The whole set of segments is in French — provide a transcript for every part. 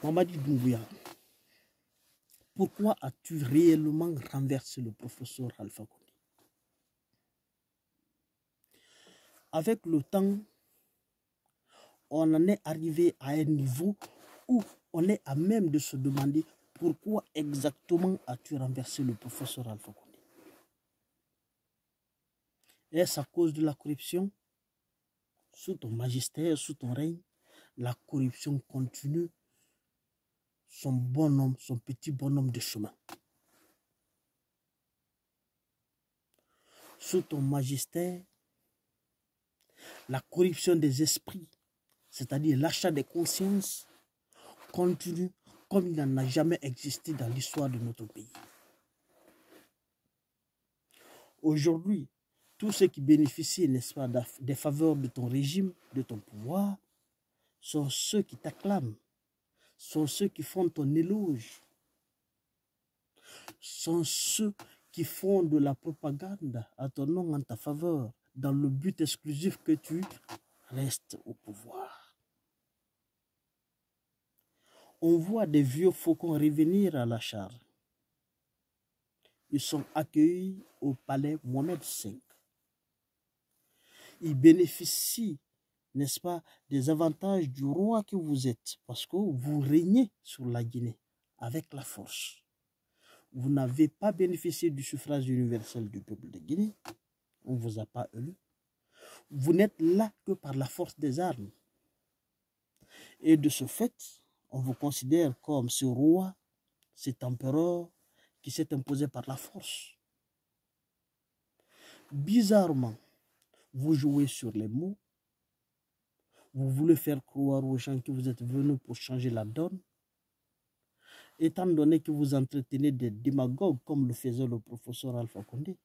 Mamadi Doumbouya, pourquoi as-tu réellement renversé le professeur Alpha Condé? Avec le temps, on en est arrivé à un niveau où on est à même de se demander pourquoi exactement as-tu renversé le professeur Alpha Condé? Est-ce à cause de la corruption? Sous ton magistère, sous ton règne, la corruption continue son bonhomme, son petit bonhomme de chemin. Sous ton magistère, la corruption des esprits, c'est-à-dire l'achat des consciences, continue comme il n'en a jamais existé dans l'histoire de notre pays. Aujourd'hui, tous ceux qui bénéficient, n'est-ce pas, des faveurs de ton régime, de ton pouvoir, sont ceux qui t'acclament, sont ceux qui font ton éloge, sont ceux qui font de la propagande à ton nom en ta faveur, dans le but exclusif que tu restes au pouvoir. On voit des vieux faucons revenir à la charge. Ils sont accueillis au palais Mohamed V. Ils bénéficient, n'est-ce pas, des avantages du roi que vous êtes, parce que vous régnez sur la Guinée avec la force. Vous n'avez pas bénéficié du suffrage universel du peuple de Guinée. On ne vous a pas élu. Vous n'êtes là que par la force des armes. Et de ce fait, on vous considère comme ce roi, cet empereur qui s'est imposé par la force. Bizarrement, vous jouez sur les mots. Vous voulez faire croire aux gens que vous êtes venus pour changer la donne. Étant donné que vous entretenez des démagogues comme le faisait le professeur Alpha Condé.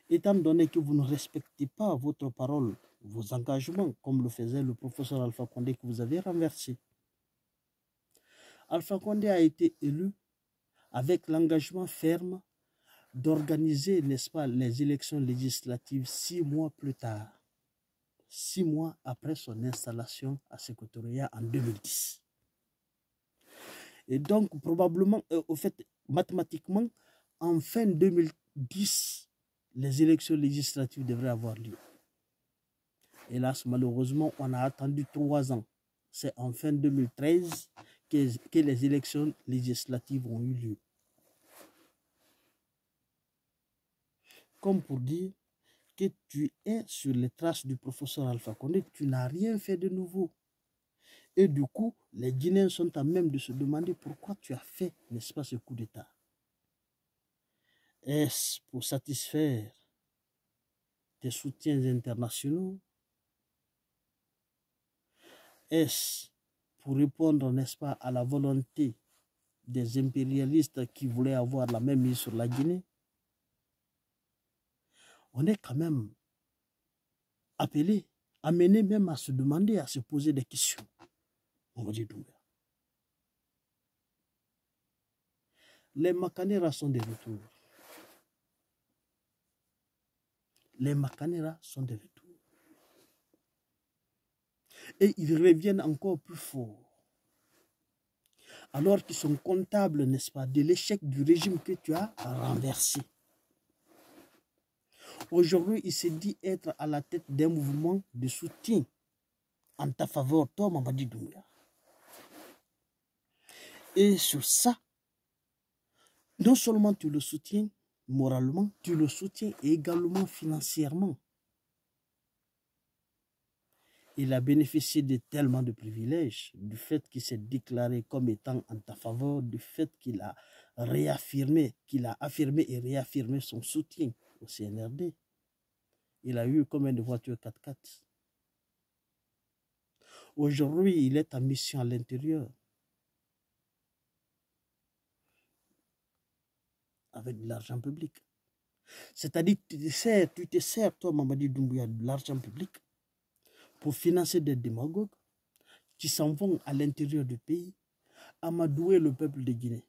Étant donné que vous ne respectez pas votre parole, vos engagements, comme le faisait le professeur Alpha Condé que vous avez renversé. Alpha Condé a été élu avec l'engagement ferme d'organiser, n'est-ce pas, les élections législatives 6 mois plus tard, 6 mois après son installation à Sécotoroya en 2010. Et donc, probablement, au fait, mathématiquement, en fin 2010, les élections législatives devraient avoir lieu. Hélas, malheureusement, on a attendu 3 ans. C'est en fin 2013 que les élections législatives ont eu lieu. Comme pour dire que tu es sur les traces du professeur Alpha Condé, tu n'as rien fait de nouveau. Et du coup, les Guinéens sont à même de se demander pourquoi tu as fait, n'est-ce pas, ce coup d'État. Est-ce pour satisfaire tes soutiens internationaux? Est-ce pour répondre, n'est-ce pas, à la volonté des impérialistes qui voulaient avoir la même mise sur la Guinée? On est quand même appelé, amené même à se demander, à se poser des questions. On va dire Doumbouya. Les Makanera sont de retour. Les Makanera sont de retour. Et ils reviennent encore plus fort. Alors qu'ils sont comptables, n'est-ce pas, de l'échec du régime que tu as renversé. Aujourd'hui, il se dit être à la tête d'un mouvement de soutien en ta faveur, toi, Mamadi Doumbouya. Et sur ça, non seulement tu le soutiens moralement, tu le soutiens également financièrement. Il a bénéficié de tellement de privilèges, du fait qu'il s'est déclaré comme étant en ta faveur, du fait qu'il a réaffirmé, affirmé et réaffirmé son soutien au CNRD. Il a eu combien de voitures 4x4? Aujourd'hui, il est en mission à l'intérieur. Avec de l'argent public. C'est-à-dire que tu te sers, toi, Mamadi Doumbouya, de l'argent public pour financer des démagogues qui s'en vont à l'intérieur du pays, amadouer le peuple de Guinée.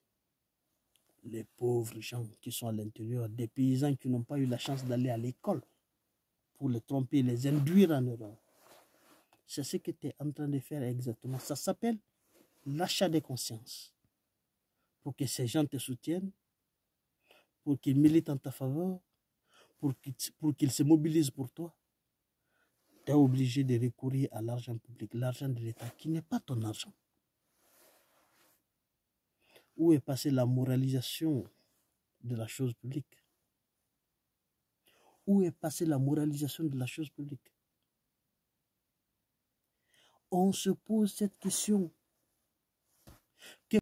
Les pauvres gens qui sont à l'intérieur, des paysans qui n'ont pas eu la chance d'aller à l'école pour les tromper, les induire en erreur. C'est ce que tu es en train de faire exactement. Ça s'appelle l'achat des consciences pour que ces gens te soutiennent, pour qu'ils militent en ta faveur, pour qu'ils se mobilisent pour toi. Tu es obligé de recourir à l'argent public, l'argent de l'État, qui n'est pas ton argent. Où est passée la moralisation de la chose publique? Où est passée la moralisation de la chose publique? On se pose cette question.